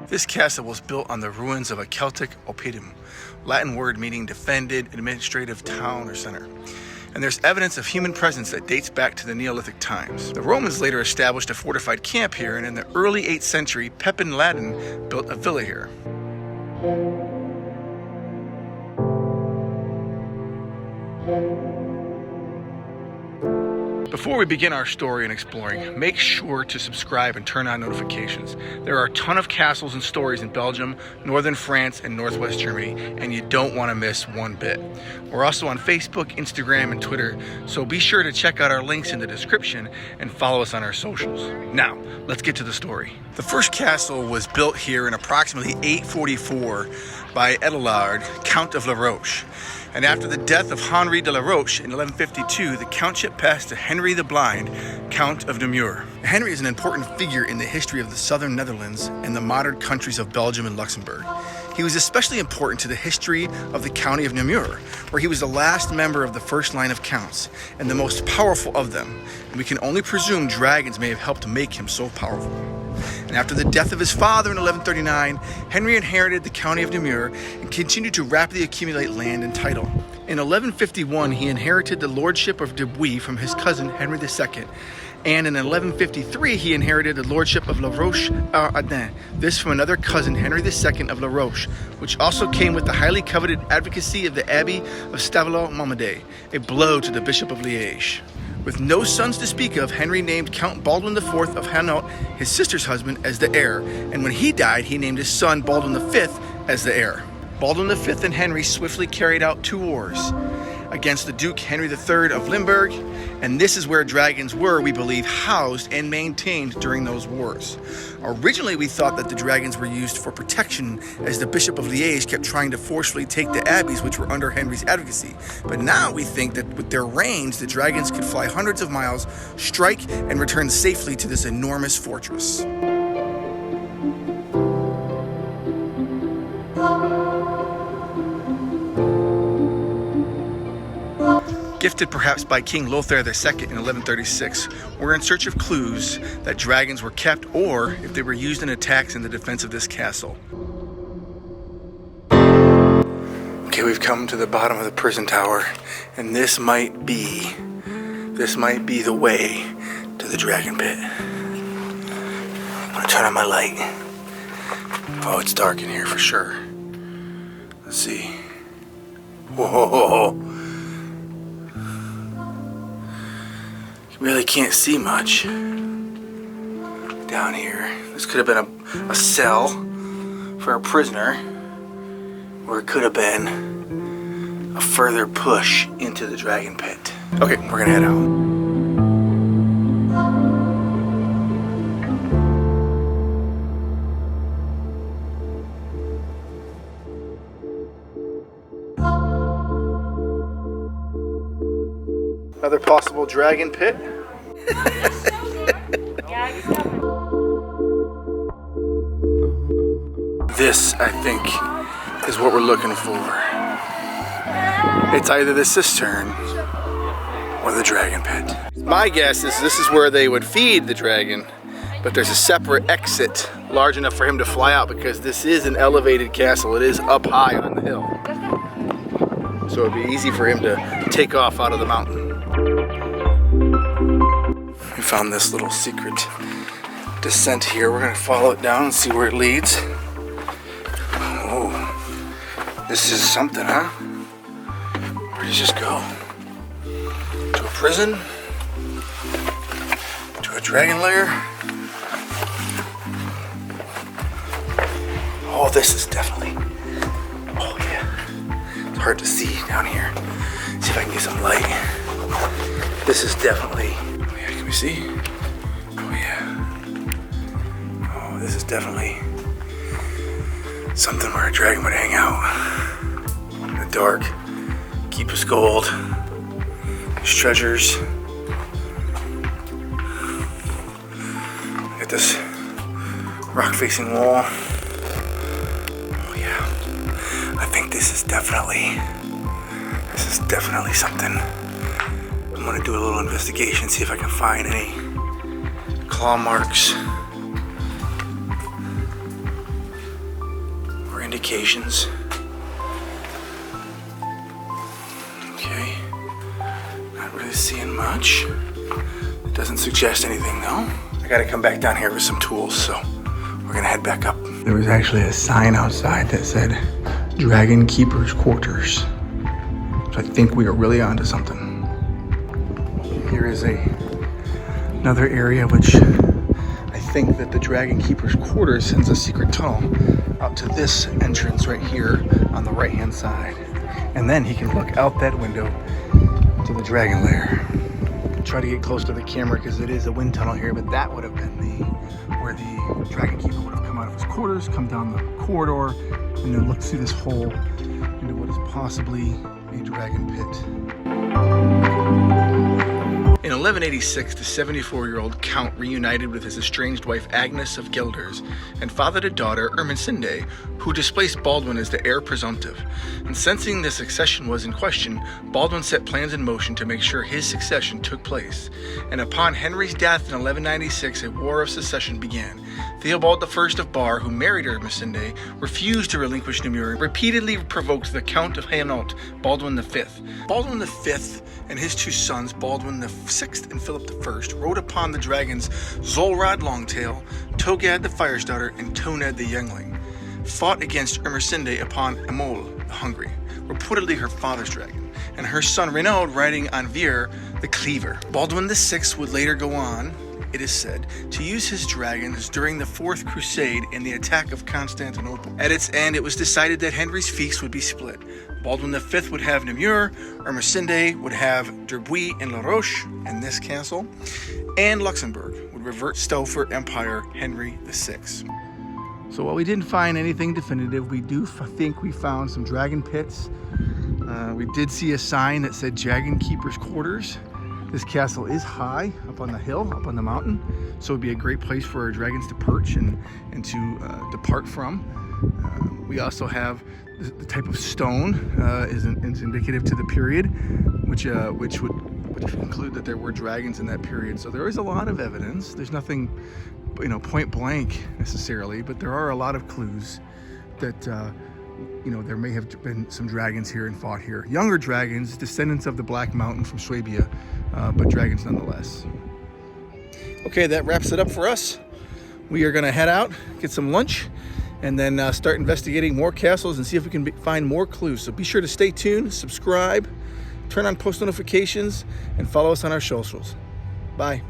This castle was built on the ruins of a Celtic oppidum, Latin word meaning defended, administrative town or center. And there's evidence of human presence that dates back to the Neolithic times. The Romans later established a fortified camp here, and in the early 8th century, Pepin Latin built a villa here. Before we begin our story and exploring, make sure to subscribe and turn on notifications. There are a ton of castles and stories in Belgium, northern France, and northwest Germany, and you don't want to miss one bit. We're also on Facebook, Instagram, and Twitter, so be sure to check out our links in the description and follow us on our socials. Now, let's get to the story. The first castle was built here in approximately 844 by Edelard, Count of La Roche. And after the death of Henri de la Roche in 1152, the countship passed to Henry the Blind, Count of Namur. Henry is an important figure in the history of the southern Netherlands and the modern countries of Belgium and Luxembourg. He was especially important to the history of the county of Namur, where he was the last member of the first line of counts and the most powerful of them. And we can only presume dragons may have helped make him so powerful. And after the death of his father in 1139, Henry inherited the county of Namur and continued to rapidly accumulate land and title. In 1151, he inherited the lordship of Debuy from his cousin Henry II, and in 1153, he inherited the lordship of La Roche-en-Ardenne, this from another cousin, Henry II of La Roche, which also came with the highly coveted advocacy of the Abbey of Stavelot-Montmédy, a blow to the Bishop of Liège. With no sons to speak of, Henry named Count Baldwin IV of Hainaut, his sister's husband, as the heir, and when he died, he named his son Baldwin V as the heir. Baldwin V and Henry swiftly carried out 2 wars against the Duke Henry III of Limburg, and this is where dragons were, we believe, housed and maintained during those wars. Originally, we thought that the dragons were used for protection, as the Bishop of Liège kept trying to forcefully take the abbeys which were under Henry's advocacy. But now we think that with their range, the dragons could fly hundreds of miles, strike, and return safely to this enormous fortress. Gifted perhaps by King Lothair II in 1136, we're in search of clues that dragons were kept or if they were used in attacks in the defense of this castle. Okay, we've come to the bottom of the prison tower, and this might be the way to the dragon pit. I'm gonna turn on my light. Oh, it's dark in here for sure. Let's see. Whoa. Really can't see much down here. This could have been a cell for a prisoner, or it could have been a further push into the dragon pit. Okay, we're gonna head out. Another possible dragon pit. This, I think, is what we're looking for. It's either the cistern or the dragon pit. My guess is this is where they would feed the dragon, but there's a separate exit large enough for him to fly out because this is an elevated castle. It is up high on the hill. So it'd be easy for him to take off out of the mountain. We found this little secret descent here. We're gonna follow it down and see where it leads. Oh, this is something, huh? Where does this go? To a prison? To a dragon lair? Oh, this is definitely, oh yeah. It's hard to see down here. See if I can get some light. This is definitely, oh yeah, can we see? Oh yeah. Oh, this is definitely something where a dragon would hang out. In the dark, keep his gold, his treasures. Look at this rock facing wall. Oh yeah. I think this is definitely something. I'm gonna do a little investigation, see if I can find any claw marks. indications. Okay, not really seeing much. It doesn't suggest anything though. I gotta come back down here with some tools, so we're gonna head back up. There was actually a sign outside that said Dragon Keeper's Quarters. So I think we are really onto something. Here is another area which I think that the Dragon Keeper's Quarters sends a secret tunnel out to this entrance right here on the right hand side. And then he can look out that window to the dragon lair. Try to get close to the camera because it is a wind tunnel here, but that would have been where the Dragon Keeper would have come out of his quarters, come down the corridor, and then look through this hole into what is possibly a dragon pit. In 1186, the 74-year-old Count reunited with his estranged wife Agnes of Guelders and fathered a daughter, Ermesinde, who displaced Baldwin as the heir presumptive. And sensing the succession was in question, Baldwin set plans in motion to make sure his succession took place. And upon Henry's death in 1196, a war of succession began. Theobald I of Bar, who married Ermesinde, refused to relinquish Namur, repeatedly provoked the Count of Hainault, Baldwin V. Baldwin V and his two sons, Baldwin VI and Philip I, rode upon the dragons Zolrad Longtail, Togad the Firestarter, and Toned the Youngling, fought against Ermesinde upon Amol the Hungry, reportedly her father's dragon, and her son Renaud riding on Vir the Cleaver. Baldwin VI would later go on, it is said, to use his dragons during the Fourth Crusade in the attack of Constantinople. At its end, it was decided that Henry's fiefs would be split. Baldwin V would have Namur, Ermesinde would have Derbuy and La Roche and this castle, and Luxembourg would revert Stauffer Empire Henry VI. So while we didn't find anything definitive, we do think we found some dragon pits. We did see a sign that said Dragon Keeper's Quarters. This castle is high up on the hill, up on the mountain, so it would be a great place for our dragons to perch and to depart from. We also have the type of stone is indicative to the period, which would conclude that there were dragons in that period. So there is a lot of evidence. There's nothing, point blank necessarily, but there are a lot of clues that there may have been some dragons here and fought here. Younger dragons, descendants of the Black Mountain from Swabia, but dragons nonetheless. Okay, that wraps it up for us. We are going to head out, get some lunch, and then start investigating more castles and see if we can find more clues. So be sure to stay tuned, subscribe, turn on post notifications, and follow us on our socials. Bye.